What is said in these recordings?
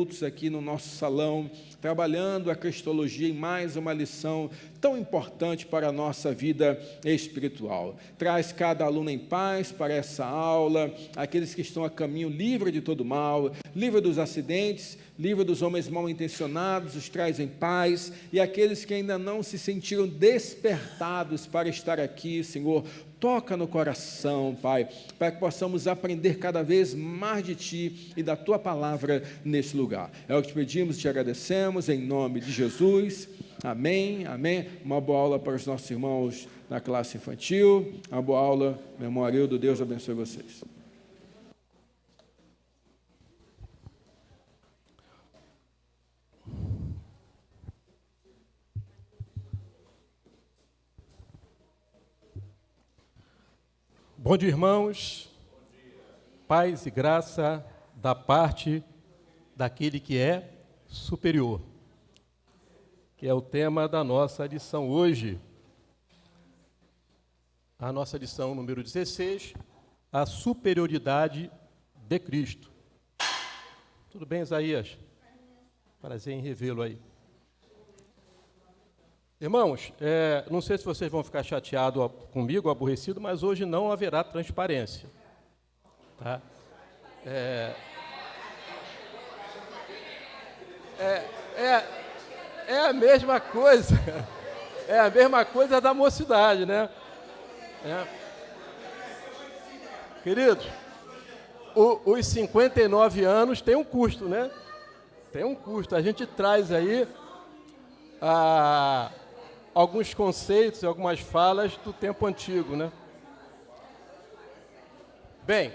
aqui no nosso salão, trabalhando a cristologia em mais uma lição tão importante para a nossa vida espiritual. Traz cada aluno em paz para essa aula, aqueles que estão a caminho livre de todo mal, livre dos acidentes, livre dos homens mal intencionados, os traz em paz, e aqueles que ainda não se sentiram despertados para estar aqui, Senhor, toca no coração, Pai, para que possamos aprender cada vez mais de Ti e da Tua palavra nesse lugar. É o que te pedimos e te agradecemos, em nome de Jesus. Amém, amém. Uma boa aula para os nossos irmãos na classe infantil. Uma boa aula, meu irmão Arildo. Deus abençoe vocês. Bom dia, irmãos. Paz e graça da parte daquele que é superior, que é o tema da nossa lição hoje. A nossa lição número 16, a superioridade de Cristo. Tudo bem, Isaías? Prazer em revê-lo aí. Irmãos, não sei se vocês vão ficar chateados comigo, aborrecidos, mas hoje não haverá transparência. Tá? É a mesma coisa, é a mesma coisa da mocidade, né? Queridos, os 59 anos tem um custo, né? Tem um custo. A gente traz aí alguns conceitos e algumas falas do tempo antigo, né? Bem,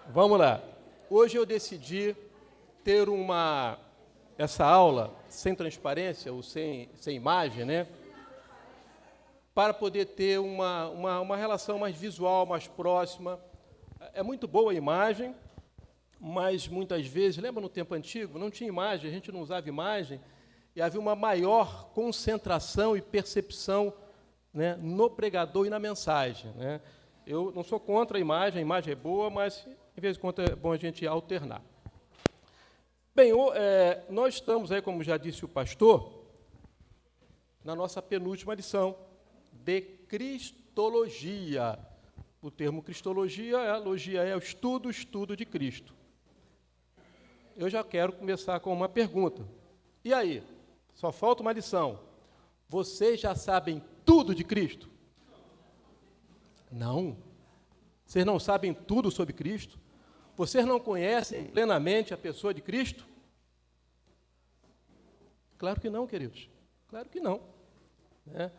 vamos lá. Hoje eu decidi ter essa aula sem transparência ou sem imagem, né? Para poder ter uma relação mais visual, mais próxima. É muito boa a imagem, mas muitas vezes, lembra no tempo antigo, não tinha imagem, a gente não usava imagem, e havia uma maior concentração e percepção, né, no pregador e na mensagem, né? Eu não sou contra a imagem é boa, mas, em vez de quando, é bom a gente alternar. Bem, nós estamos aí, como já disse o pastor, na nossa penúltima lição de Cristologia. O termo Cristologia, logia é o estudo de Cristo. Eu já quero começar com uma pergunta. E aí? Só falta uma lição. Vocês já sabem tudo de Cristo? Não. Vocês não sabem tudo sobre Cristo? Vocês não conhecem plenamente a pessoa de Cristo? Claro que não, queridos. Claro que não. Né?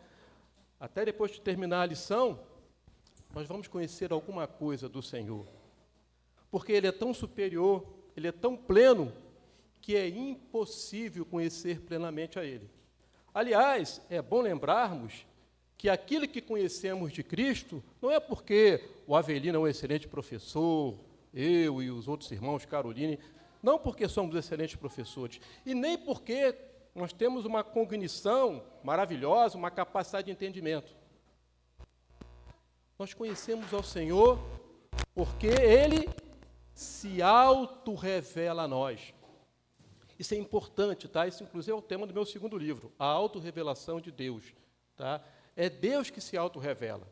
Até depois de terminar a lição, nós vamos conhecer alguma coisa do Senhor. Porque Ele é tão superior, Ele é tão pleno, que é impossível conhecer plenamente a Ele. Aliás, é bom lembrarmos que aquilo que conhecemos de Cristo não é porque o Avelino é um excelente professor, eu e os outros irmãos, Caroline, não porque somos excelentes professores, e nem porque nós temos uma cognição maravilhosa, uma capacidade de entendimento. Nós conhecemos ao Senhor porque Ele se auto-revela a nós. Isso é importante, tá? Isso, inclusive, é o tema do meu segundo livro, a autorrevelação de Deus. Tá? É Deus que se autorrevela.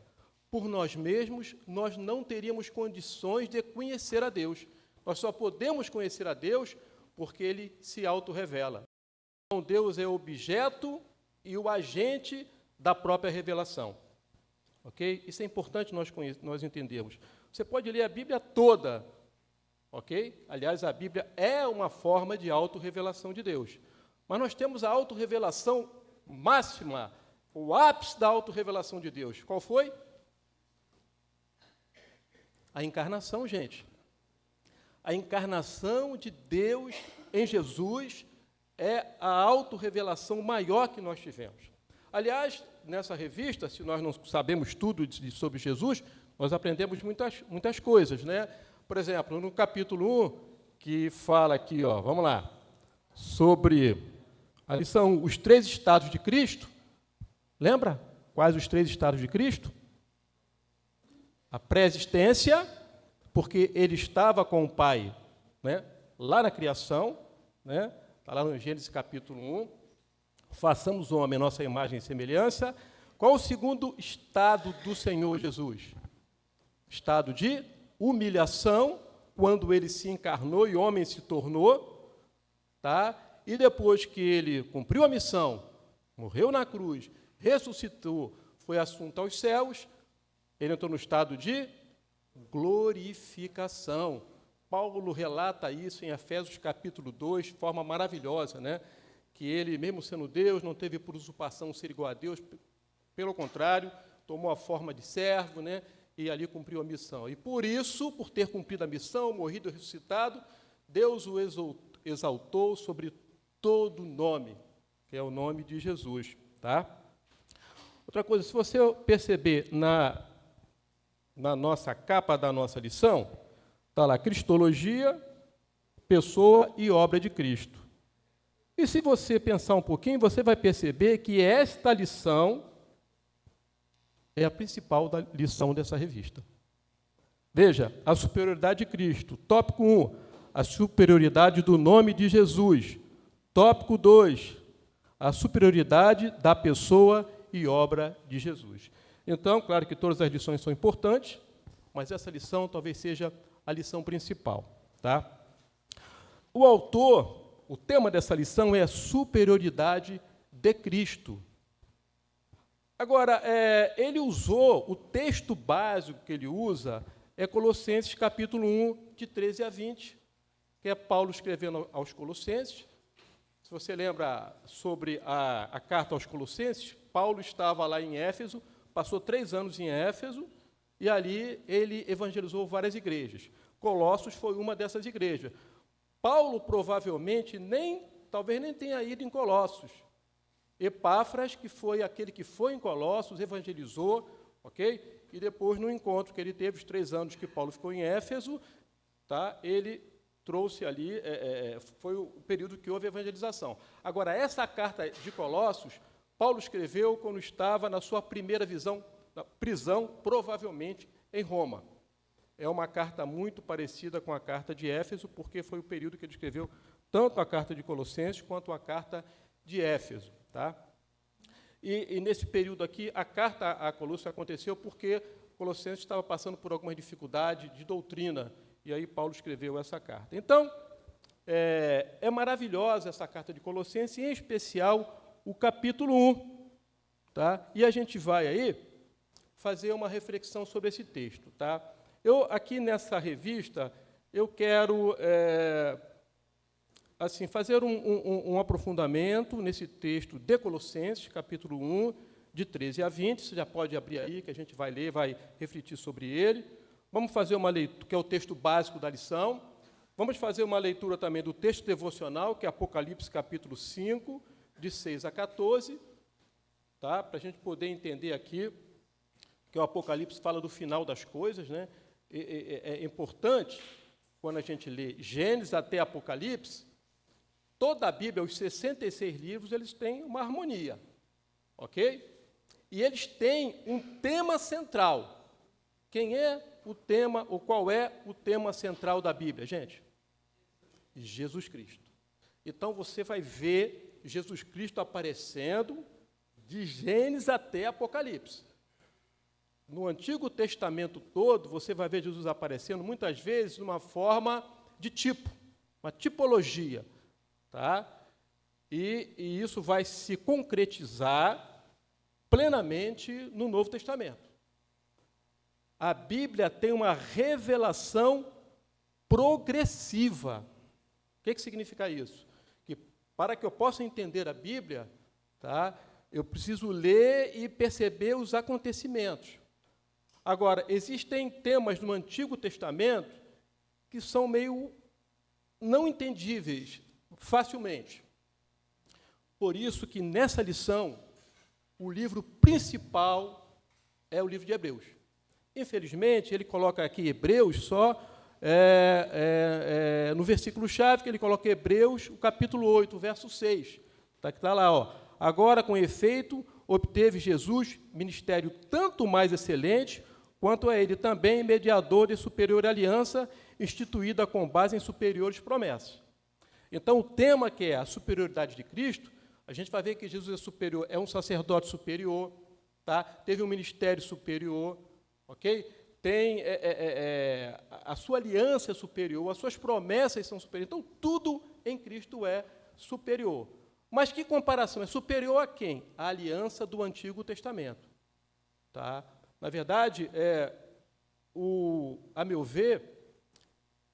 Por nós mesmos, nós não teríamos condições de conhecer a Deus. Nós só podemos conhecer a Deus porque Ele se autorrevela. Então, Deus é o objeto e o agente da própria revelação. Ok? Isso é importante nós entendermos. Você pode ler a Bíblia toda, ok? Aliás, a Bíblia é uma forma de autorrevelação de Deus. Mas nós temos a autorrevelação máxima, o ápice da autorrevelação de Deus. Qual foi? A encarnação, gente. A encarnação de Deus em Jesus é a autorrevelação maior que nós tivemos. Aliás, nessa revista, se nós não sabemos tudo sobre Jesus, nós aprendemos muitas coisas, né? Por exemplo, no capítulo 1, que fala aqui, ó, vamos lá, sobre ali são os 3 estados de Cristo. Lembra? Quais os 3 estados de Cristo? A pré-existência, porque Ele estava com o Pai, né, lá na criação, né? está lá no Gênesis capítulo 1, façamos o homem a nossa imagem e semelhança. Qual o segundo estado do Senhor Jesus? Estado de humilhação, quando ele se encarnou e homem se tornou, tá? E depois que ele cumpriu a missão, morreu na cruz, ressuscitou, foi assunto aos céus, ele entrou no estado de glorificação. Paulo relata isso em Efésios capítulo 2, de forma maravilhosa, né? Que ele, mesmo sendo Deus, não teve por usurpação ser igual a Deus, pelo contrário, tomou a forma de servo, né? E ali cumpriu a missão. E por isso, por ter cumprido a missão, morrido e ressuscitado, Deus o exaltou sobre todo nome, que é o nome de Jesus, tá? Outra coisa, se você perceber na nossa capa da nossa lição, está lá, Cristologia, pessoa e obra de Cristo. E se você pensar um pouquinho, você vai perceber que esta lição é a principal lição dessa revista. Veja, a superioridade de Cristo. Tópico 1, a superioridade do nome de Jesus. Tópico 2, a superioridade da pessoa e obra de Jesus. Então, claro que todas as lições são importantes, mas essa lição talvez seja a lição principal, tá? O autor, o tema dessa lição é a superioridade de Cristo. Agora, ele usou, o texto básico que ele usa é Colossenses capítulo 1, de 13 a 20, que é Paulo escrevendo aos Colossenses. Se você lembra sobre a carta aos Colossenses, Paulo estava lá em Éfeso, passou 3 anos em Éfeso, e ali ele evangelizou várias igrejas. Colossos foi uma dessas igrejas. Paulo provavelmente talvez nem tenha ido em Colossos. Epáfras, que foi aquele que foi em Colossos, evangelizou, ok? E depois, no encontro que ele teve, os 3 anos que Paulo ficou em Éfeso, tá? Ele trouxe ali, foi o período que houve evangelização. Agora, essa carta de Colossos, Paulo escreveu quando estava na sua primeira prisão, provavelmente em Roma. É uma carta muito parecida com a carta de Éfeso, porque foi o período que ele escreveu tanto a carta de Colossenses quanto a carta de Éfeso. Tá? E nesse período aqui, a carta a Colossos aconteceu porque Colossenses estava passando por algumas dificuldades de doutrina, e aí Paulo escreveu essa carta. Então, é maravilhosa essa carta de Colossenses, em especial o capítulo 1. Tá? E a gente vai aí fazer uma reflexão sobre esse texto. Tá? Eu, aqui nessa revista, eu quero fazer um aprofundamento nesse texto de Colossenses, capítulo 1, de 13 a 20. Você já pode abrir aí, que a gente vai ler, vai refletir sobre ele. Vamos fazer uma leitura, que é o texto básico da lição. Vamos fazer uma leitura também do texto devocional, que é Apocalipse, capítulo 5, de 6 a 14, tá? Para a gente poder entender aqui que o Apocalipse fala do final das coisas, né? É importante, quando a gente lê Gênesis até Apocalipse, toda a Bíblia, os 66 livros, eles têm uma harmonia, ok? E eles têm um tema central. Quem é o tema, ou qual é o tema central da Bíblia, gente? Jesus Cristo. Então, você vai ver Jesus Cristo aparecendo de Gênesis até Apocalipse. No Antigo Testamento todo, você vai ver Jesus aparecendo, muitas vezes, numa forma de tipo, uma tipologia. Tá? E isso vai se concretizar plenamente no Novo Testamento. A Bíblia tem uma revelação progressiva. O que significa isso? Que para que eu possa entender a Bíblia, tá, eu preciso ler e perceber os acontecimentos. Agora, existem temas no Antigo Testamento que são meio não entendíveis facilmente. Por isso que nessa lição, o livro principal é o livro de Hebreus. Infelizmente, ele coloca aqui Hebreus só no versículo-chave, que ele coloca Hebreus, o capítulo 8, verso 6. Está lá, ó. Agora, com efeito, obteve Jesus ministério tanto mais excelente, quanto é ele também mediador de superior aliança, instituída com base em superiores promessas. Então, o tema que é a superioridade de Cristo, a gente vai ver que Jesus é superior, é um sacerdote superior, tá? Teve um ministério superior, ok? Tem a sua aliança é superior, as suas promessas são superiores. Então, tudo em Cristo é superior. Mas que comparação? É superior a quem? A aliança do Antigo Testamento. Tá? Na verdade, a meu ver,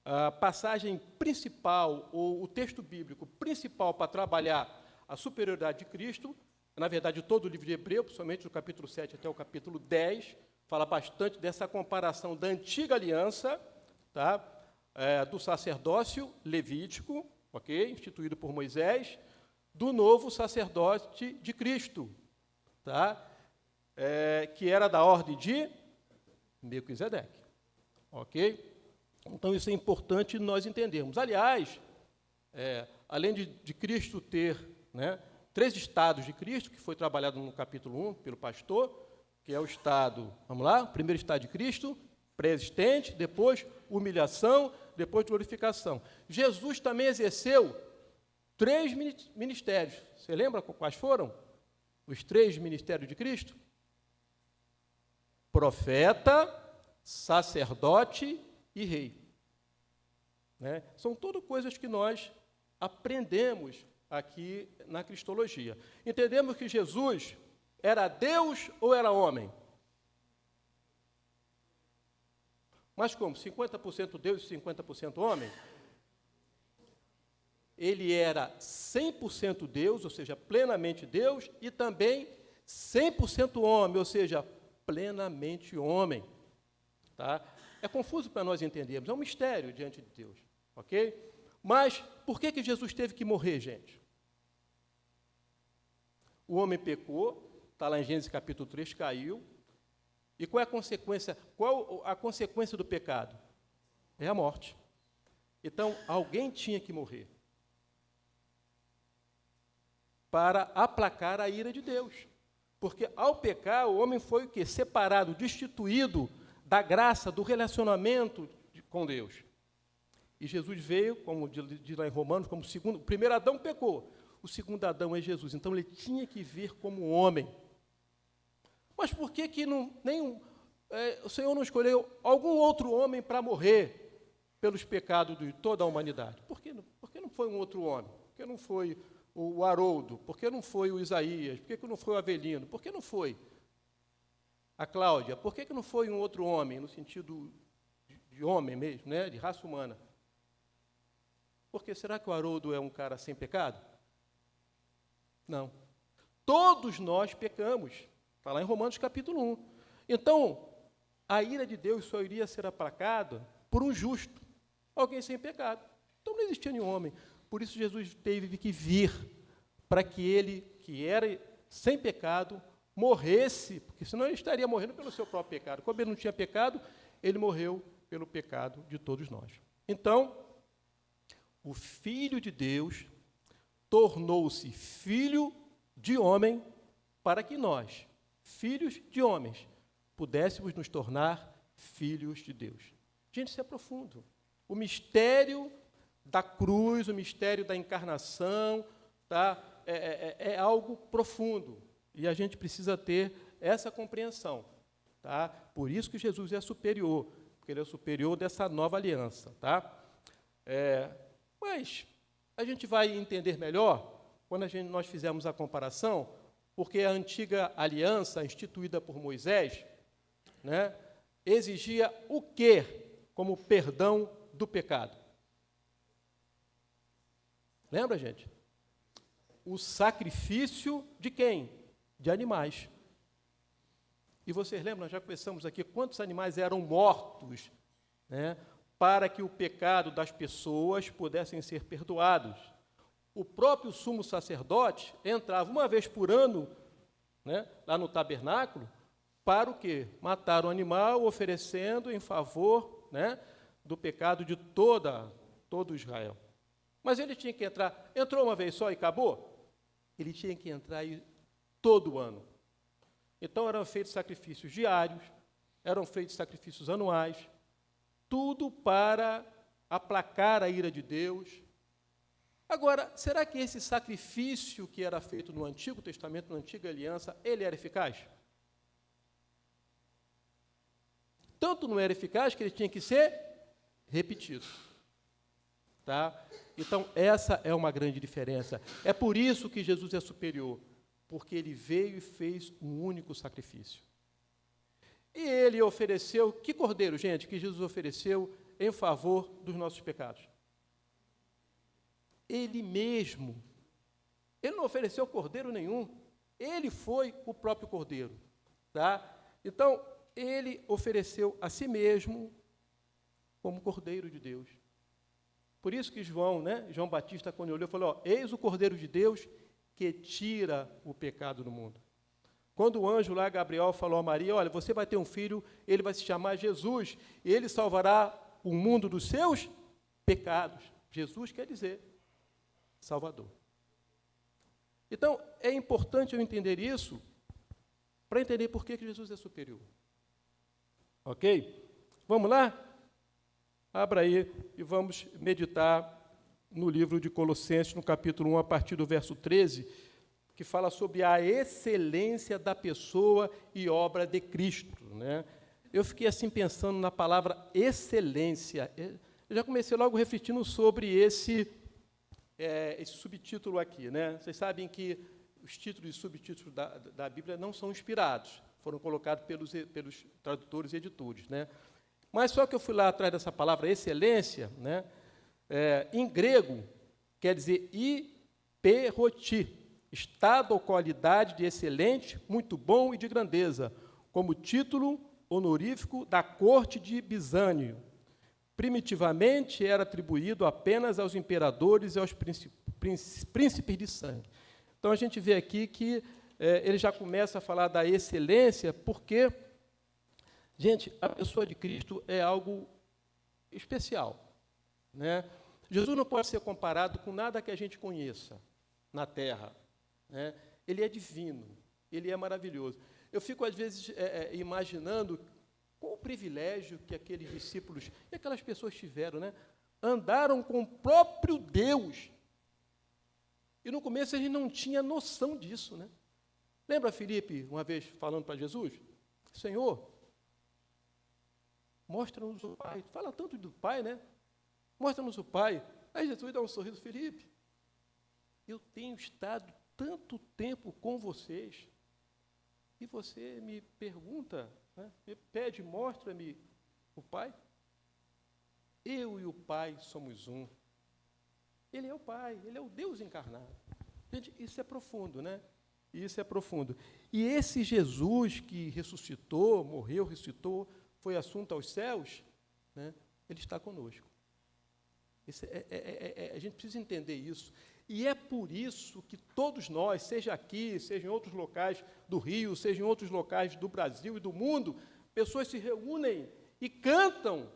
a passagem principal, ou o texto bíblico principal para trabalhar a superioridade de Cristo, na verdade, todo o livro de Hebreu, principalmente do capítulo 7 até o capítulo 10, fala bastante dessa comparação da antiga aliança, tá? Do sacerdócio levítico, ok? Instituído por Moisés, do novo sacerdote de Cristo, tá? Que era da ordem de Melquisedeque, ok? Então, isso é importante nós entendermos. Aliás, além de Cristo ter, né, 3 estados de Cristo, que foi trabalhado no capítulo 1 pelo pastor, que é o estado, vamos lá, o primeiro estado de Cristo, pré-existente, depois humilhação, depois glorificação. Jesus também exerceu 3 ministérios. Você lembra quais foram os 3 ministérios de Cristo? Profeta, sacerdote e rei. Né? São tudo coisas que nós aprendemos aqui na cristologia. Entendemos que Jesus era Deus ou era homem? Mas como? 50% Deus e 50% homem? Ele era 100% Deus, ou seja, plenamente Deus, e também 100% homem, ou seja, plenamente homem. Tá? É confuso para nós entendermos, é um mistério diante de Deus, ok? Mas por que Jesus teve que morrer, gente? O homem pecou, está lá em Gênesis capítulo 3, caiu, e qual é a consequência? Qual a consequência do pecado? É a morte. Então, alguém tinha que morrer para aplacar a ira de Deus. Porque ao pecar, o homem foi o quê? Separado, destituído da graça, do relacionamento com Deus. E Jesus veio, como diz lá em Romanos, como segundo. O primeiro Adão pecou, o segundo Adão é Jesus. Então ele tinha que vir como homem. Mas por que o Senhor não escolheu algum outro homem para morrer pelos pecados de toda a humanidade? Por que não foi um outro homem? Por que não foi o Haroldo? Por que não foi o Isaías? Por que não foi o Avelino? Por que não foi a Cláudia? Por que não foi um outro homem, no sentido de homem mesmo, né? De raça humana? Porque será que o Haroldo é um cara sem pecado? Não. Todos nós pecamos. Está lá em Romanos capítulo 1. Então, a ira de Deus só iria ser aplacada por um justo, alguém sem pecado. Então não existia nenhum homem. Por isso Jesus teve que vir, para que ele, que era sem pecado, morresse, porque senão ele estaria morrendo pelo seu próprio pecado. Como ele não tinha pecado, ele morreu pelo pecado de todos nós. Então, o Filho de Deus tornou-se filho de homem para que nós, filhos de homens, pudéssemos nos tornar filhos de Deus. Gente, isso é profundo. O mistério da cruz, o mistério da encarnação, tá? É algo profundo. E a gente precisa ter essa compreensão. Tá? Por isso que Jesus é superior, porque ele é superior dessa nova aliança. Tá? Mas a gente vai entender melhor quando nós fizermos a comparação, porque a antiga aliança, instituída por Moisés, né, exigia o quê como perdão do pecado? Lembra, gente? O sacrifício de quem? De animais. E vocês lembram, nós já conversamos aqui, quantos animais eram mortos, né, para que o pecado das pessoas pudessem ser perdoados. O próprio sumo sacerdote entrava uma vez por ano, né, lá no tabernáculo, para o quê? Matar o animal, oferecendo em favor, né, do pecado de todo Israel. Mas ele tinha que entrar, entrou uma vez só e acabou? Ele tinha que entrar todo ano. Então eram feitos sacrifícios diários, eram feitos sacrifícios anuais, tudo para aplacar a ira de Deus, Agora, será que esse sacrifício que era feito no Antigo Testamento, na Antiga Aliança, ele era eficaz? Tanto não era eficaz que ele tinha que ser repetido. Tá? Então, essa é uma grande diferença. É por isso que Jesus é superior, porque ele veio e fez um único sacrifício. E ele ofereceu, que cordeiro, gente, que Jesus ofereceu em favor dos nossos pecados? Ele mesmo. Ele não ofereceu cordeiro nenhum. Ele foi o próprio cordeiro. Tá? Então, ele ofereceu a si mesmo como cordeiro de Deus. Por isso que João Batista, quando olhou, falou, eis o cordeiro de Deus que tira o pecado do mundo. Quando o anjo lá, Gabriel, falou a Maria, olha, você vai ter um filho, ele vai se chamar Jesus, e ele salvará o mundo dos seus pecados. Jesus quer dizer Salvador. Então, é importante eu entender isso, para entender por que Jesus é superior. Ok? Vamos lá? Abra aí e vamos meditar no livro de Colossenses, no capítulo 1, a partir do verso 13, que fala sobre a excelência da pessoa e obra de Cristo. Né? Eu fiquei assim pensando na palavra excelência. Eu já comecei logo refletindo sobre esse subtítulo aqui. Né? Vocês sabem que os títulos e subtítulos da Bíblia não são inspirados, foram colocados pelos tradutores e editores. Né? Mas só que eu fui lá atrás dessa palavra excelência, né? Em grego, quer dizer hiperoti, estado ou qualidade de excelente, muito bom e de grandeza, como título honorífico da corte de Bizânio. Primitivamente era atribuído apenas aos imperadores e aos príncipes de sangue. Então a gente vê aqui que ele já começa a falar da excelência, porque, gente, a pessoa de Cristo é algo especial. Né? Jesus não pode ser comparado com nada que a gente conheça na Terra. Né? Ele é divino, ele é maravilhoso. Eu fico, às vezes, imaginando qual o privilégio que aqueles discípulos e aquelas pessoas tiveram. Né? Andaram com o próprio Deus. E no começo eles não tinham noção disso. Né? Lembra Filipe, uma vez, falando para Jesus? Senhor, mostra-nos o Pai. Fala tanto do Pai, né? Mostra-nos o Pai. Aí Jesus dá um sorriso, Filipe, eu tenho estado tanto tempo com vocês, e você me pergunta, né, me pede, mostra-me o Pai. Eu e o Pai somos um. Ele é o Pai, ele é o Deus encarnado. Gente, isso é profundo, né? Isso é profundo. E esse Jesus que ressuscitou, morreu, ressuscitou, foi assunto aos céus, né, ele está conosco. A gente precisa entender isso. E é por isso que todos nós, seja aqui, seja em outros locais do Rio, seja em outros locais do Brasil e do mundo, pessoas se reúnem e cantam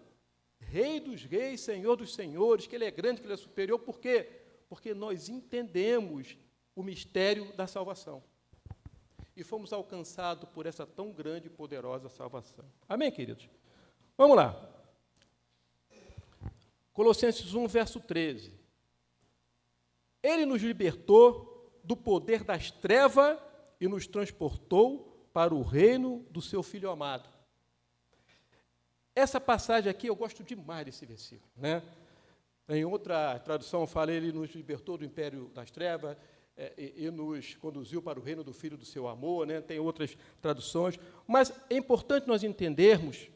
Rei dos Reis, Senhor dos Senhores, que Ele é grande, que Ele é superior. Por quê? Porque nós entendemos o mistério da salvação. E fomos alcançados por essa tão grande e poderosa salvação. Amém, queridos? Vamos lá. Colossenses 1, verso 13. Ele nos libertou do poder das trevas e nos transportou para o reino do seu Filho amado. Essa passagem aqui, eu gosto demais desse versículo. Né? Em outra tradução, fala, ele nos libertou do império das trevas e nos conduziu para o reino do Filho do seu amor. Né? Tem outras traduções. Mas é importante nós entendermos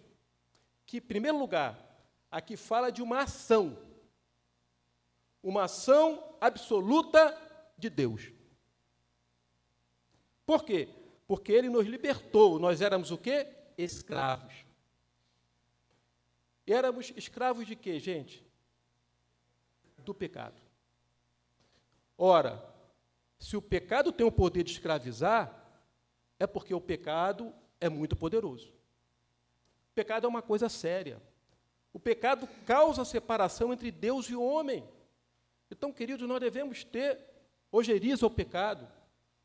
que, em primeiro lugar, aqui fala de uma ação absoluta de Deus. Por quê? Porque Ele nos libertou. Nós éramos o quê? Escravos. E éramos escravos de quê, gente? Do pecado. Ora, se o pecado tem o poder de escravizar, é porque o pecado é muito poderoso. O pecado é uma coisa séria. O pecado causa separação entre Deus e o homem. Então, queridos, nós devemos ter ojeriza ao pecado.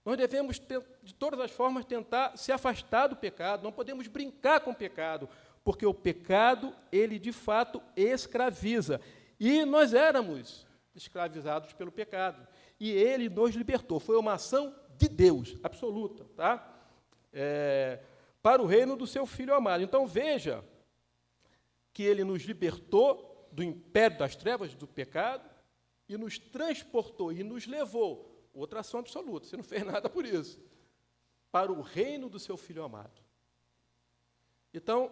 Nós devemos, de todas as formas, tentar se afastar do pecado. Não podemos brincar com o pecado, porque o pecado, ele, de fato, escraviza. E nós éramos escravizados pelo pecado. E ele nos libertou. Foi uma ação de Deus, absoluta, tá? Para o reino do seu Filho amado. Então, veja que ele nos libertou do império das trevas, do pecado, e nos transportou e nos levou, outra ação absoluta, você não fez nada por isso, para o reino do seu Filho amado. Então,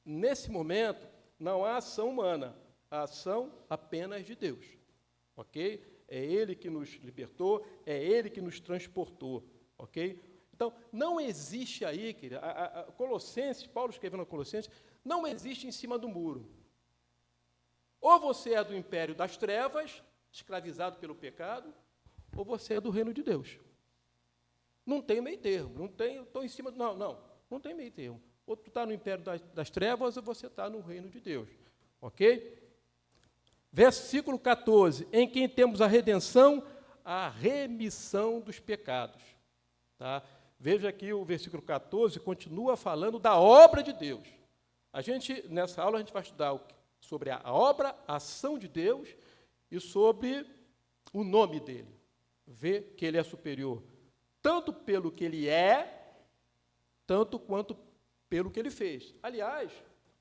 nesse momento, não há ação humana, há ação apenas de Deus, ok? É Ele que nos libertou, é Ele que nos transportou, ok? Então, não existe aí, querido, Colossenses, Paulo escrevendo a Colossenses, não existe em cima do muro. Ou você é do império das trevas, escravizado pelo pecado, ou você é do reino de Deus. Não tem meio termo, não tem, estou em cima, não tem meio termo. Ou tu está no império das trevas, ou você está no reino de Deus, ok? Versículo 14, em quem temos a redenção, a remissão dos pecados. Tá? Veja aqui o versículo 14, continua falando da obra de Deus. Nessa aula, a gente vai estudar sobre a obra, a ação de Deus, e sobre o nome dele. Vê que ele é superior, tanto pelo que ele é, tanto quanto pelo que ele fez. Aliás,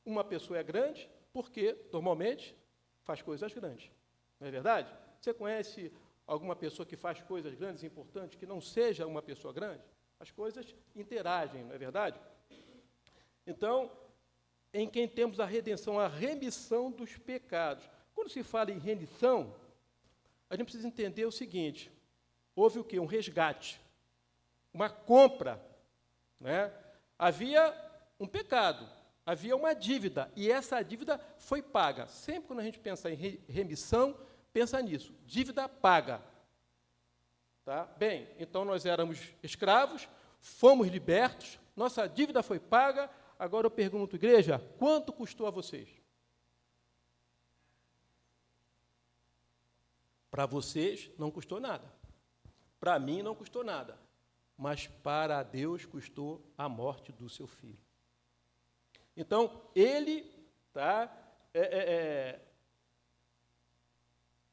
uma pessoa é grande porque, normalmente, faz coisas grandes. Não é verdade? Você conhece alguma pessoa que faz coisas grandes e importantes, que não seja uma pessoa grande? As coisas interagem, não é verdade? Então, em quem temos a redenção, a remissão dos pecados. Quando se fala em remissão, a gente precisa entender o seguinte: houve o quê? Um resgate, uma compra, né? Havia um pecado, havia uma dívida, e essa dívida foi paga. Sempre quando a gente pensa em remissão, pensa nisso, dívida paga. Tá? Bem, então nós éramos escravos, fomos libertos, nossa dívida foi paga. Agora eu pergunto, igreja, quanto custou a vocês? Para vocês não custou nada, para mim não custou nada, mas para Deus custou a morte do seu filho. Então, ele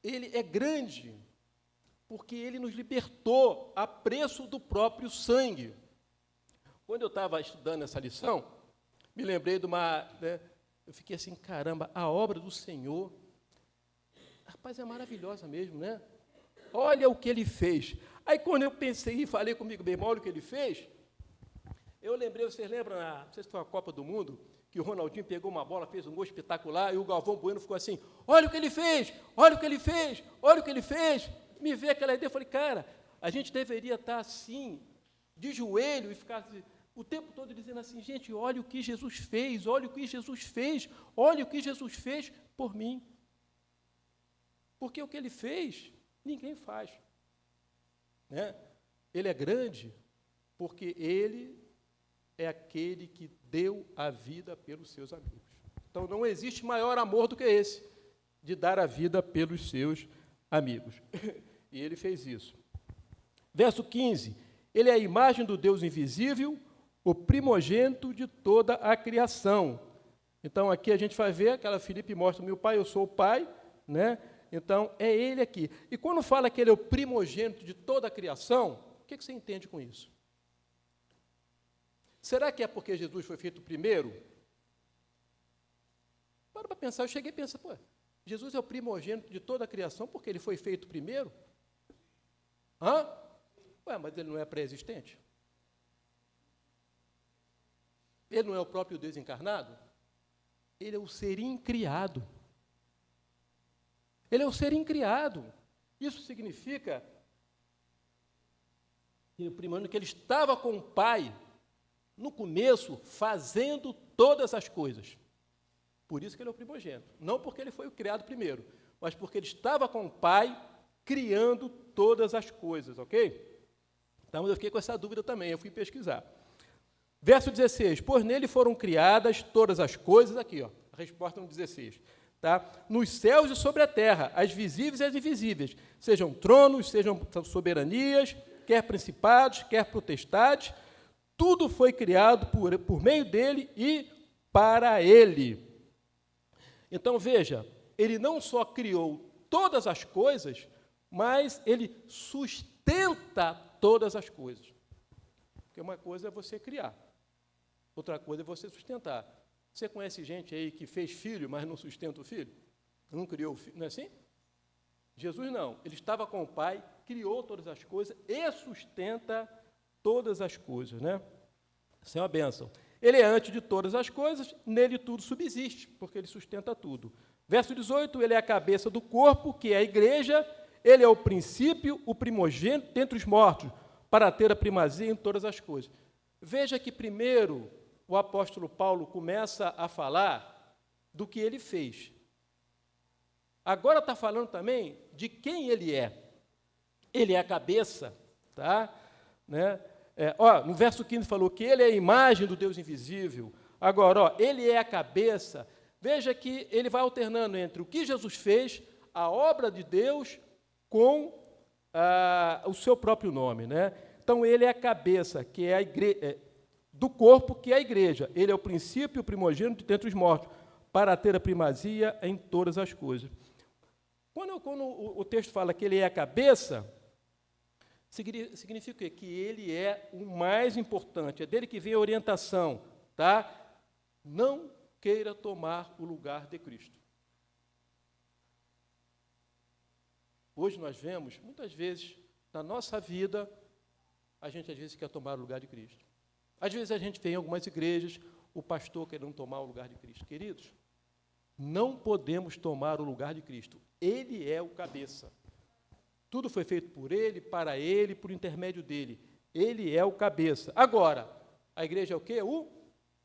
ele é grande, porque ele nos libertou a preço do próprio sangue. Quando eu estava estudando essa lição, me lembrei de eu fiquei assim, caramba, a obra do Senhor, rapaz, é maravilhosa mesmo, né? Olha o que ele fez. Aí, quando eu pensei e falei comigo mesmo, olha o que ele fez, eu lembrei, vocês lembram, não sei se foi a Copa do Mundo, que o Ronaldinho pegou uma bola, fez um gol espetacular, e o Galvão Bueno ficou assim, olha o que ele fez, olha o que ele fez, olha o que ele fez. Me veio aquela ideia, eu falei, cara, a gente deveria estar assim, de joelho, e ficar assim, o tempo todo dizendo assim, gente, olha o que Jesus fez, olha o que Jesus fez, olha o que Jesus fez por mim. Porque o que ele fez, ninguém faz. Né? Ele é grande, porque ele é aquele que deu a vida pelos seus amigos. Então, não existe maior amor do que esse, de dar a vida pelos seus amigos. E ele fez isso. Verso 15, ele é a imagem do Deus invisível, o primogênito de toda a criação. Então, aqui a gente vai ver, aquela Filipe mostra, meu pai, eu sou o pai, né? Então, é ele aqui. E quando fala que ele é o primogênito de toda a criação, o que você entende com isso? Será que é porque Jesus foi feito primeiro? Para pensar, eu cheguei a pensar, Jesus é o primogênito de toda a criação porque ele foi feito primeiro? Mas ele não é pré-existente? Ele não é o próprio Deus encarnado? Ele é o ser incriado. Ele é o ser incriado. Isso significa que ele estava com o Pai, no começo, fazendo todas as coisas. Por isso que ele é o primogênito. Não porque ele foi o criado primeiro, mas porque ele estava com o Pai, criando todas as coisas, ok? Então, eu fiquei com essa dúvida também, eu fui pesquisar. Verso 16, pois nele foram criadas todas as coisas, aqui, a resposta no 16, tá? Nos céus e sobre a terra, as visíveis e as invisíveis, sejam tronos, sejam soberanias, quer principados, quer potestades, tudo foi criado por meio dele e para ele. Então, veja, ele não só criou todas as coisas, mas ele sustenta todas as coisas. Porque uma coisa é você criar, outra coisa é você sustentar. Você conhece gente aí que fez filho, mas não sustenta o filho? Não criou o filho, não é assim? Jesus não, ele estava com o Pai, criou todas as coisas e sustenta todas as coisas, né? Isso é uma bênção. Ele é antes de todas as coisas, nele tudo subsiste, porque ele sustenta tudo. Verso 18, ele é a cabeça do corpo, que é a igreja, ele é o princípio, o primogênito dentre os mortos, para ter a primazia em todas as coisas. Veja que primeiro o apóstolo Paulo começa a falar do que ele fez. Agora está falando também de quem ele é. Ele é a cabeça, tá? Né? No verso 15 falou que ele é a imagem do Deus invisível. Agora, ele é a cabeça. Veja que ele vai alternando entre o que Jesus fez, a obra de Deus, com o seu próprio nome, né? Então, ele é a cabeça, que é a do corpo, que é a igreja. Ele é o princípio, o primogênito dentre os mortos, para ter a primazia em todas as coisas. Quando o texto fala que ele é a cabeça, significa o quê? Que ele é o mais importante, é dele que vem a orientação, tá? Não queira tomar o lugar de Cristo. Hoje nós vemos, muitas vezes, na nossa vida, a gente às vezes quer tomar o lugar de Cristo. Às vezes a gente vê em algumas igrejas o pastor querendo tomar o lugar de Cristo. Queridos, não podemos tomar o lugar de Cristo. Ele é o cabeça. Tudo foi feito por ele, para ele, por intermédio dele. Ele é o cabeça. Agora, a igreja é o quê? O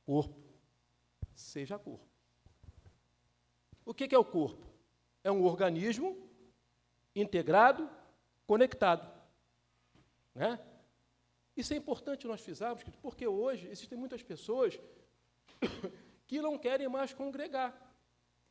corpo. Seja corpo. O que é o corpo? É um organismo integrado, conectado. Né? Isso é importante nós frisarmos, porque hoje existem muitas pessoas que não querem mais congregar,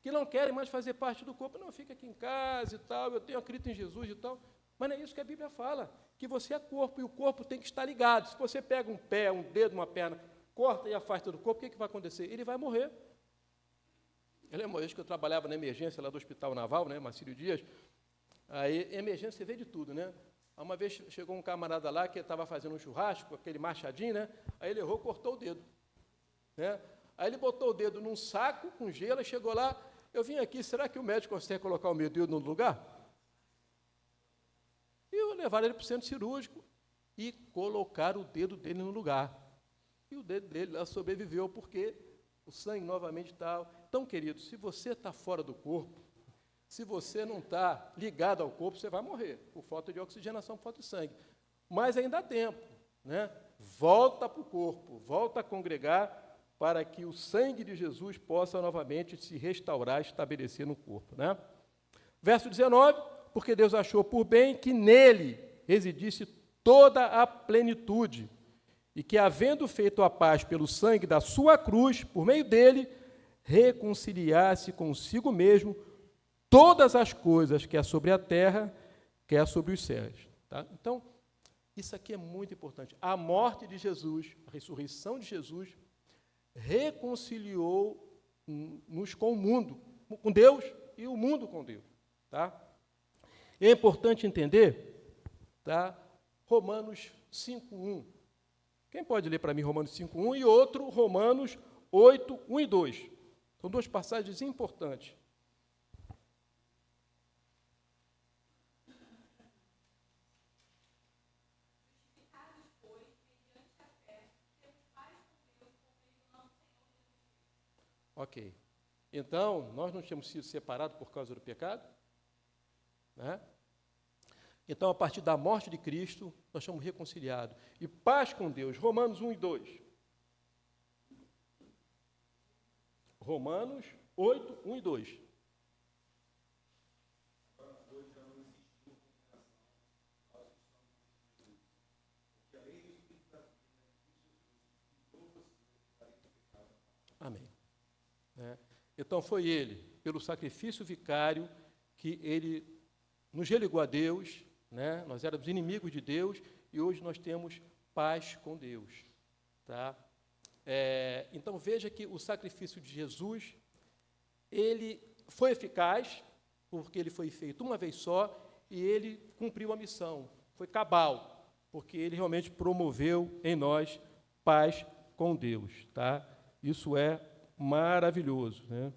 que não querem mais fazer parte do corpo. Não, fica aqui em casa e tal, eu tenho acredito em Jesus e tal. Mas não é isso que a Bíblia fala, que você é corpo e o corpo tem que estar ligado. Se você pega um pé, um dedo, uma perna, corta e afasta do corpo, o que vai acontecer? Ele vai morrer. Eu lembro uma vez que eu trabalhava na emergência lá do Hospital Naval, né, Marcílio Dias. Aí, em emergência, você vê de tudo, né? Uma vez chegou um camarada lá que estava fazendo um churrasco, aquele machadinho, né? Aí ele errou, cortou o dedo. Né? Aí ele botou o dedo num saco com gelo e chegou lá. Eu vim aqui, será que o médico consegue colocar o meu dedo no lugar? E levaram ele para o centro cirúrgico e colocaram o dedo dele no lugar. E o dedo dele lá sobreviveu, porque o sangue novamente tal. Então, querido, se você está fora do corpo, se você não está ligado ao corpo, você vai morrer, por falta de oxigenação, por falta de sangue. Mas ainda há tempo, né? Volta para o corpo, volta a congregar, para que o sangue de Jesus possa novamente se restaurar, estabelecer no corpo. Né? Verso 19, porque Deus achou por bem que nele residisse toda a plenitude, e que, havendo feito a paz pelo sangue da sua cruz, por meio dele, reconciliasse consigo mesmo todas as coisas, quer sobre a terra, quer sobre os céus. Tá? Então, isso aqui é muito importante. A morte de Jesus, a ressurreição de Jesus, reconciliou-nos com o mundo, com Deus, e o mundo com Deus. Tá? É importante entender, tá? Romanos 5:1. Quem pode ler para mim Romanos 5:1 e outro Romanos 8:1 e 2? São duas passagens importantes. Ok. Então, nós não tínhamos sido separados por causa do pecado? Né? Então, a partir da morte de Cristo, nós somos reconciliados. E paz com Deus. Romanos 1 e 2. Romanos 8, 1 e 2. Amém. Então, foi ele, pelo sacrifício vicário, que ele nos religou a Deus, né? Nós éramos inimigos de Deus, e hoje nós temos paz com Deus. Tá? Então, veja que o sacrifício de Jesus, ele foi eficaz, porque ele foi feito uma vez só e ele cumpriu a missão. Foi cabal, porque ele realmente promoveu em nós paz com Deus. Tá? Isso é maravilhoso. Né?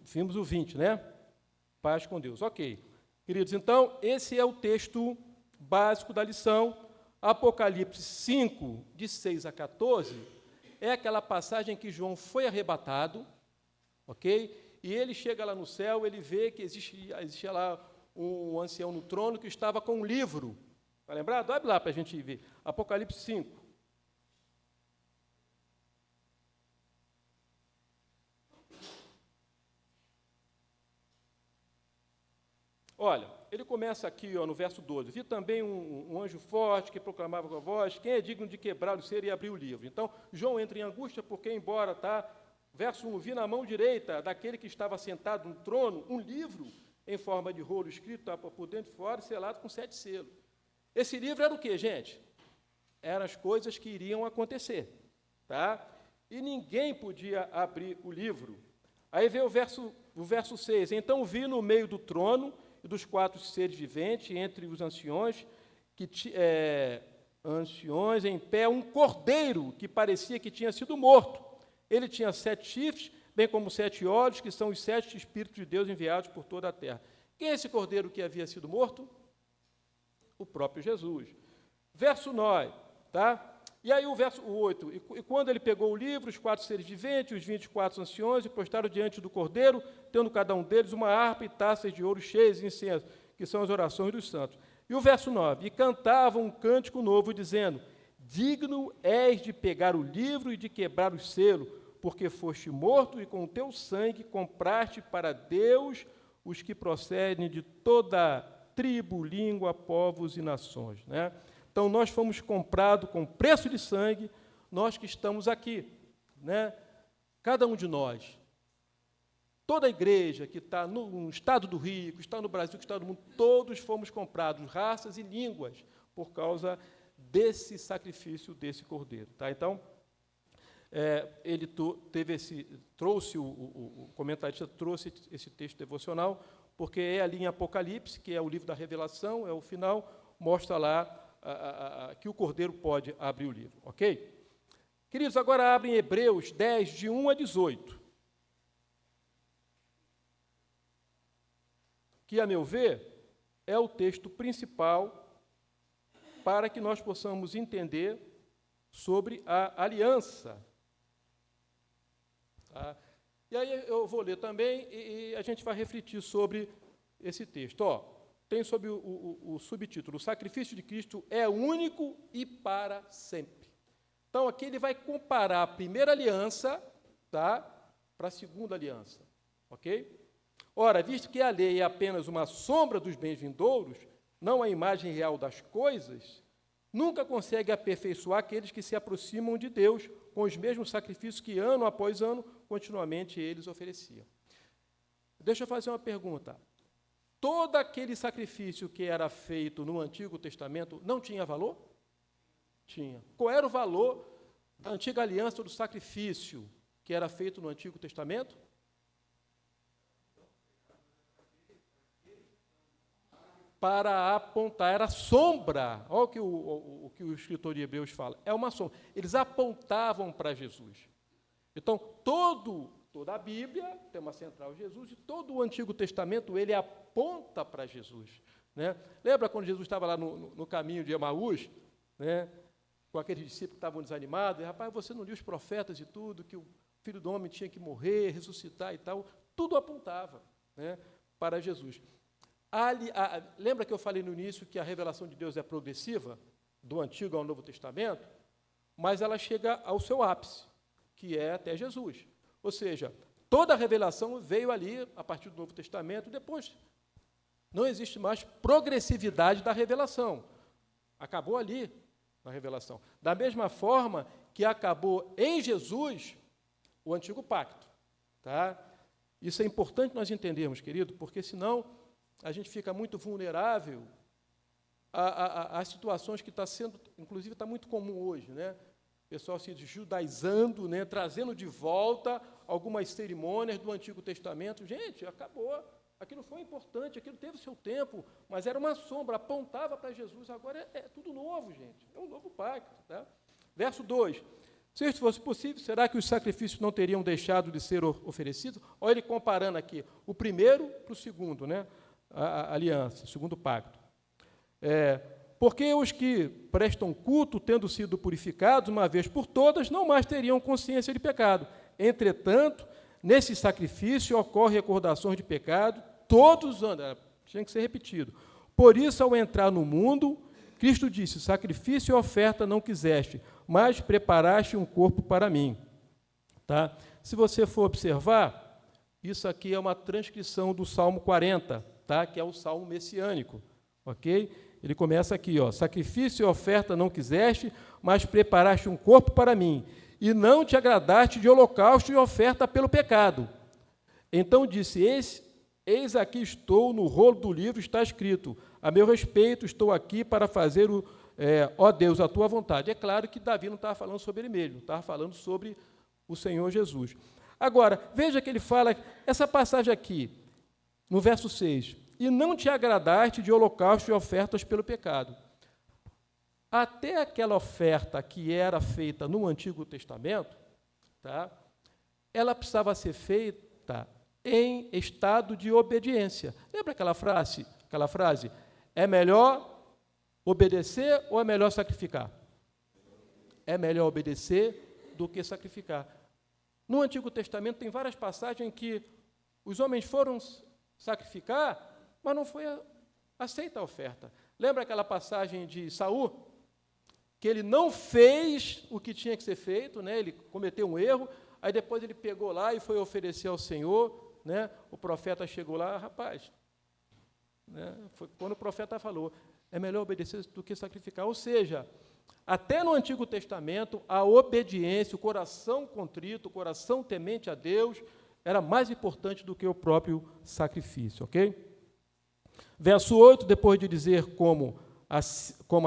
Vimos o 20, né? Paz com Deus. Ok. Queridos, então, esse é o texto básico da lição. Apocalipse 5, de 6 a 14, é aquela passagem que João foi arrebatado, ok? E ele chega lá no céu, ele vê que existia lá um ancião no trono que estava com um livro. Está lembrado? Abre lá para a gente ver. Apocalipse 5. Olha, ele começa aqui no verso 12. Vi também um anjo forte que proclamava com a voz: quem é digno de quebrar o selo e abrir o livro? Então, João entra em angústia porque, embora, verso 1, vi na mão direita daquele que estava sentado no trono um livro em forma de rolo escrito por dentro e fora, selado com 7 selos. Esse livro era o quê, gente? Eram as coisas que iriam acontecer. Tá? E ninguém podia abrir o livro. Aí vem o verso 6. Então vi no meio do trono e dos 4 seres viventes, entre os anciões em pé, um cordeiro que parecia que tinha sido morto. Ele tinha 7 chifres, bem como 7 olhos, que são os 7 Espíritos de Deus enviados por toda a terra. Quem é esse cordeiro que havia sido morto? O próprio Jesus. Verso 9, tá? E aí o verso 8, e quando ele pegou o livro, os 4 seres viventes, os 24 anciões, e postaram diante do cordeiro, tendo cada um deles uma harpa e taças de ouro cheias de incenso, que são as orações dos santos. E o verso 9, e cantavam um cântico novo, dizendo: digno és de pegar o livro e de quebrar o selo, porque foste morto e com o teu sangue compraste para Deus os que procedem de toda tribo, língua, povos e nações. Né? Então, nós fomos comprados com preço de sangue, nós que estamos aqui, né? Cada um de nós, toda a igreja que está no estado do Rio, que está no Brasil, que está no mundo, todos fomos comprados, raças e línguas, por causa desse sacrifício desse cordeiro. Tá? Então, ele trouxe, o comentarista trouxe esse texto devocional, porque é ali em Apocalipse, que é o livro da revelação, é o final, mostra lá que o cordeiro pode abrir o livro, ok? Queridos, agora abrem Hebreus 10, de 1 a 18, que, a meu ver, é o texto principal para que nós possamos entender sobre a aliança. Tá? E aí eu vou ler também e a gente vai refletir sobre esse texto. Tem sobre o subtítulo: o sacrifício de Cristo é único e para sempre. Então, aqui ele vai comparar a primeira aliança, tá, para a segunda aliança. Ok? Ora, visto que a lei é apenas uma sombra dos bens vindouros, não a imagem real das coisas, nunca consegue aperfeiçoar aqueles que se aproximam de Deus com os mesmos sacrifícios que, ano após ano, continuamente eles ofereciam. Deixa eu fazer uma pergunta. Todo aquele sacrifício que era feito no Antigo Testamento não tinha valor? Tinha. Qual era o valor da antiga aliança do sacrifício que era feito no Antigo Testamento? Para apontar, era sombra. Olha o que o escritor de Hebreus fala. É uma sombra. Eles apontavam para Jesus. Então, toda a Bíblia tem uma central Jesus, e todo o Antigo Testamento ele aponta para Jesus. Né? Lembra quando Jesus estava lá no caminho de Emaús, né? Com aqueles discípulos que estavam desanimados, e, rapaz, você não lia os profetas e tudo, que o Filho do Homem tinha que morrer, ressuscitar e tal, tudo apontava, né, para Jesus. Lembra que eu falei no início que a revelação de Deus é progressiva, do Antigo ao Novo Testamento, mas ela chega ao seu ápice, que é até Jesus. Ou seja, toda a revelação veio ali, a partir do Novo Testamento, depois não existe mais progressividade da revelação. Acabou ali na revelação. Da mesma forma que acabou em Jesus o Antigo Pacto. Tá? Isso é importante nós entendermos, querido, porque senão a gente fica muito vulnerável às situações que está sendo, inclusive está muito comum hoje, né? O pessoal se judaizando, né? Trazendo de volta algumas cerimônias do Antigo Testamento. Gente, acabou. Aquilo foi importante, aquilo teve seu tempo, mas era uma sombra, apontava para Jesus. Agora é tudo novo, gente. É um novo pacto. Tá? Verso 2. Se isso fosse possível, será que os sacrifícios não teriam deixado de ser oferecidos? Olha ele comparando aqui o primeiro para o segundo, né? A aliança, o segundo pacto. Porque os que prestam culto, tendo sido purificados uma vez por todas, não mais teriam consciência de pecado. Entretanto, nesse sacrifício ocorre recordações de pecado, todos andam, tinha que ser repetido. Por isso, ao entrar no mundo, Cristo disse: sacrifício e oferta não quiseste, mas preparaste um corpo para mim. Tá? Se você for observar, isso aqui é uma transcrição do Salmo 40, tá? Que é o Salmo messiânico. Ok? Ele começa aqui, ó, sacrifício e oferta não quiseste, mas preparaste um corpo para mim, e não te agradaste de holocausto e oferta pelo pecado. Então disse: eis aqui estou, no rolo do livro está escrito, a meu respeito estou aqui para fazer, ó Deus, a tua vontade. É claro que Davi não estava falando sobre ele mesmo, estava falando sobre o Senhor Jesus. Agora, veja que ele fala, essa passagem aqui, no verso 6, e não te agradaste de holocausto e ofertas pelo pecado. Até aquela oferta que era feita no Antigo Testamento, tá, ela precisava ser feita em estado de obediência. Lembra aquela frase? É melhor obedecer ou é melhor sacrificar? É melhor obedecer do que sacrificar. No Antigo Testamento tem várias passagens em que os homens foram sacrificar, mas não foi aceita a oferta. Lembra aquela passagem de Saul? Que ele não fez o que tinha que ser feito, né? Ele cometeu um erro, aí depois ele pegou lá e foi oferecer ao Senhor, né? O profeta chegou lá, rapaz, né? Foi quando o profeta falou, é melhor obedecer do que sacrificar. Ou seja, até no Antigo Testamento, a obediência, o coração contrito, o coração temente a Deus, era mais importante do que o próprio sacrifício, ok? Verso 8, depois de dizer como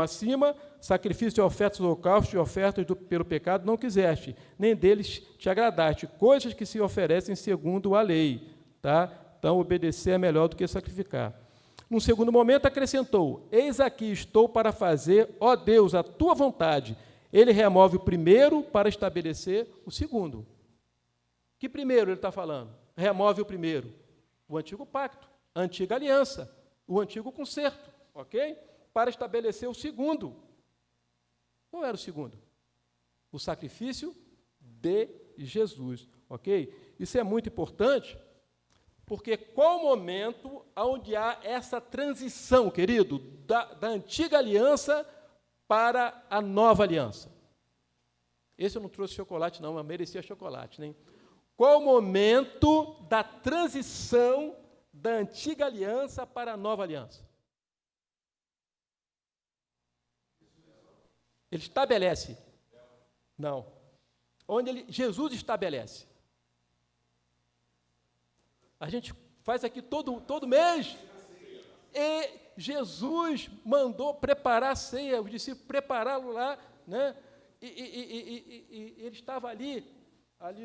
acima, sacrifício, ofertas, holocaustos e ofertas pelo pecado não quiseste, nem deles te agradaste, coisas que se oferecem segundo a lei. Tá? Então, obedecer é melhor do que sacrificar. Num segundo momento, acrescentou, eis aqui estou para fazer, ó Deus, a tua vontade. Ele remove o primeiro para estabelecer o segundo. Que primeiro ele está falando? Remove o primeiro. O antigo pacto, a antiga aliança, o antigo concerto, ok? Para estabelecer o segundo. Qual era o segundo? O sacrifício de Jesus, ok? Isso é muito importante, porque qual o momento onde há essa transição, querido, da antiga aliança para a nova aliança? Esse eu não trouxe chocolate, não, mas merecia chocolate, né? Qual o momento da transição da antiga aliança para a nova aliança? Ele estabelece? Não. Onde Jesus estabelece? A gente faz aqui todo mês. E Jesus mandou preparar a ceia, os discípulos prepararam lá, né? E ele estava ali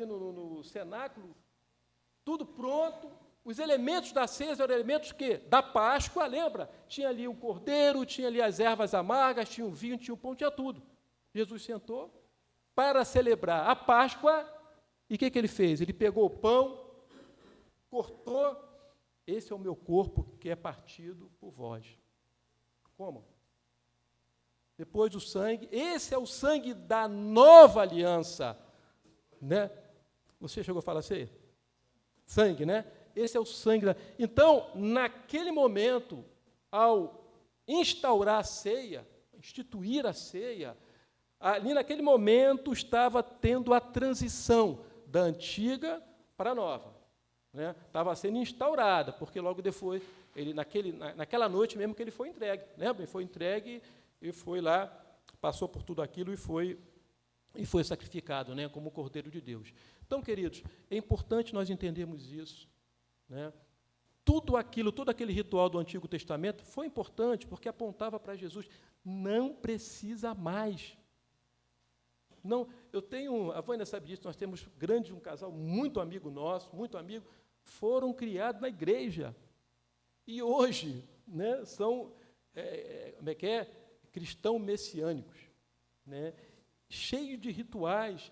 no cenáculo, tudo pronto. Os elementos da ceia eram elementos que? Da Páscoa, lembra? Tinha ali o cordeiro, tinha ali as ervas amargas, tinha o vinho, tinha o pão, tinha tudo. Jesus sentou para celebrar a Páscoa, e o que ele fez? Ele pegou o pão, cortou, esse é o meu corpo que é partido por vós. Como? Depois do sangue, esse é o sangue da nova aliança, né? Você chegou a falar assim? Sangue, né? Esse é o sangue. Então, naquele momento, ao instaurar a ceia, instituir a ceia, ali naquele momento estava tendo a transição da antiga para a nova. Né? Estava sendo instaurada, porque logo depois, naquela noite mesmo que ele foi entregue. Lembra? Ele foi entregue e foi lá, passou por tudo aquilo e foi sacrificado, né, como o Cordeiro de Deus. Então, queridos, é importante nós entendermos isso. Né? Todo aquele ritual do Antigo Testamento foi importante porque apontava para Jesus. Não precisa mais. Não, a Vânia sabe disso, nós temos um casal muito amigo nosso, muito amigo, foram criados na igreja. E hoje, né, são, cristãos messiânicos, né, cheios de rituais.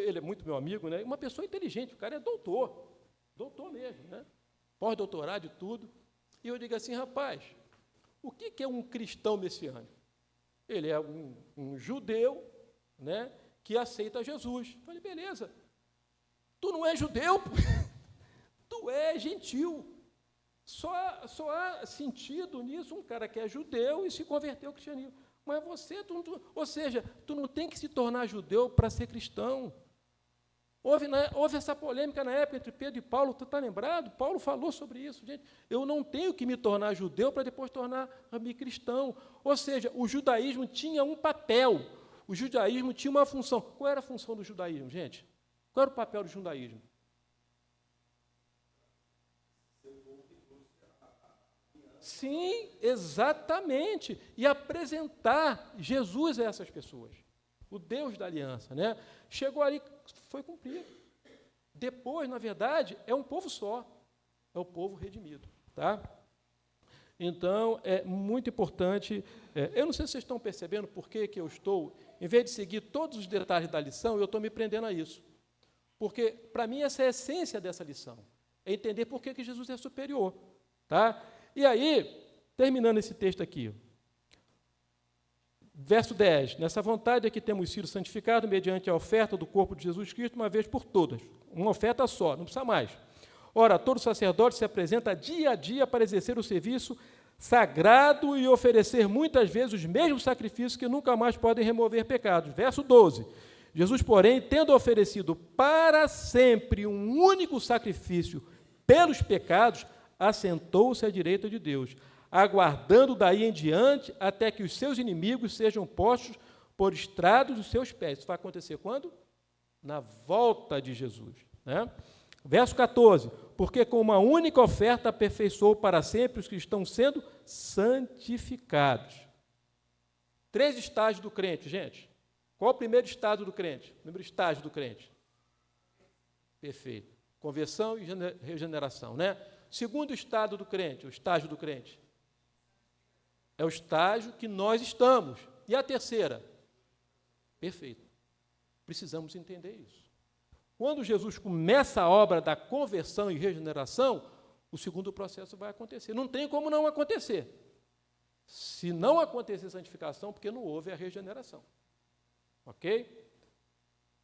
Ele é muito meu amigo, né, uma pessoa inteligente, o cara é doutor mesmo, né, pós-doutorado e tudo. E eu digo assim, rapaz, o que é um cristão messiânico? Ele é um judeu, né, que aceita Jesus. Eu falei, beleza, tu não é judeu, tu é gentil. Só há sentido nisso um cara que é judeu e se converteu ao cristianismo. Mas você, ou seja, tu não tem que se tornar judeu para ser cristão. Houve essa polêmica na época entre Pedro e Paulo, tu está lembrado? Paulo falou sobre isso, gente. Eu não tenho que me tornar judeu para depois tornar-me cristão. Ou seja, o judaísmo tinha um papel, o judaísmo tinha uma função. Qual era a função do judaísmo, gente? Qual era o papel do judaísmo? Sim, exatamente. E apresentar Jesus a essas pessoas. O Deus da aliança, né? Chegou ali, foi cumprido. Depois, na verdade, é um povo só. É o povo redimido, tá? Então, é muito importante. Eu não sei se vocês estão percebendo por que eu estou, em vez de seguir todos os detalhes da lição, eu estou me prendendo a isso. Porque, para mim, essa é a essência dessa lição. É entender por que Jesus é superior, tá? E aí, terminando esse texto aqui, verso 10, nessa vontade é que temos sido santificados mediante a oferta do corpo de Jesus Cristo, uma vez por todas, uma oferta só, não precisa mais. Ora, todo sacerdote se apresenta dia a dia para exercer o serviço sagrado e oferecer muitas vezes os mesmos sacrifícios que nunca mais podem remover pecados. Verso 12, Jesus, porém, tendo oferecido para sempre um único sacrifício pelos pecados, assentou-se à direita de Deus, aguardando daí em diante até que os seus inimigos sejam postos por estrado dos seus pés. Isso vai acontecer quando? Na volta de Jesus, né? Verso 14, porque com uma única oferta aperfeiçoou para sempre os que estão sendo santificados. 3 estágios do crente, gente. Qual o primeiro estágio do crente? O primeiro estágio do crente? Perfeito. Conversão e regeneração, né? Segundo estado do crente, o estágio do crente. É o estágio que nós estamos. E a terceira? Perfeito. Precisamos entender isso. Quando Jesus começa a obra da conversão e regeneração, o segundo processo vai acontecer. Não tem como não acontecer. Se não acontecer santificação, porque não houve a regeneração. Ok?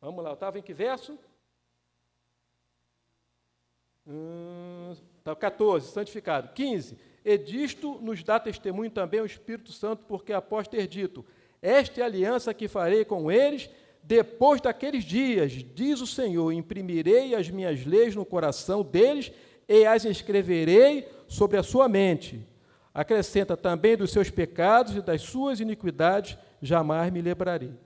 Vamos lá, eu estava em que verso? 14, santificado. 15, e disto nos dá testemunho também o Espírito Santo, porque após ter dito, esta é a aliança que farei com eles, depois daqueles dias, diz o Senhor, imprimirei as minhas leis no coração deles e as escreverei sobre a sua mente. Acrescenta também dos seus pecados e das suas iniquidades, jamais me lembrarei.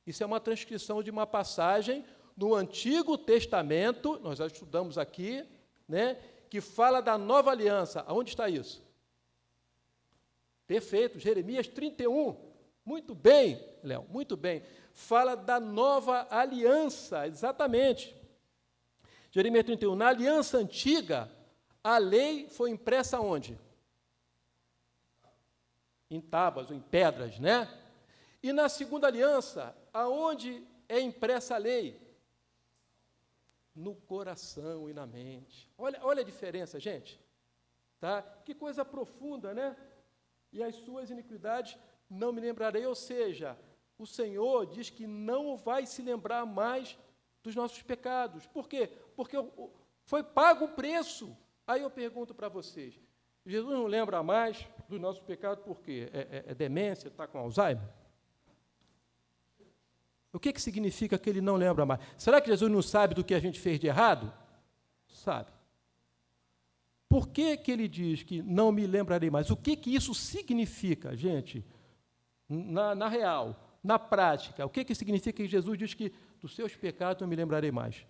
Isso é uma transcrição de uma passagem no Antigo Testamento, nós já estudamos aqui, né, que fala da nova aliança. Aonde está isso? Perfeito, Jeremias 31. Muito bem, Léo, muito bem. Fala da nova aliança, exatamente. Jeremias 31. Na aliança antiga, a lei foi impressa onde? Em tábuas ou em pedras, né? E na segunda aliança, aonde é impressa a lei? No coração e na mente. Olha a diferença, gente. Tá? Que coisa profunda, né? E as suas iniquidades não me lembrarei. Ou seja, o Senhor diz que não vai se lembrar mais dos nossos pecados. Por quê? Porque foi pago o preço. Aí eu pergunto para vocês, Jesus não lembra mais dos nossos pecados por quê? É demência, está com Alzheimer? O que significa que ele não lembra mais? Será que Jesus não sabe do que a gente fez de errado? Sabe. Por que ele diz que não me lembrarei mais? O que isso significa, gente? Na real, na prática, o que significa que Jesus diz que dos seus pecados não me lembrarei mais?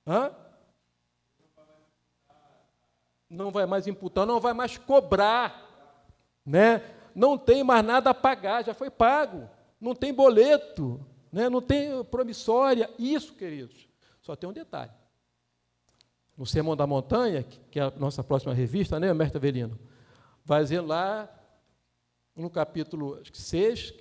Hã? Não vai mais imputar, não vai mais cobrar, né? Não tem mais nada a pagar, já foi pago. Não tem boleto, né? Não tem promissória. Isso, queridos, só tem um detalhe. No Sermão da Montanha, que é a nossa próxima revista, né, Mestre Avelino? Vai dizer lá, no capítulo 6,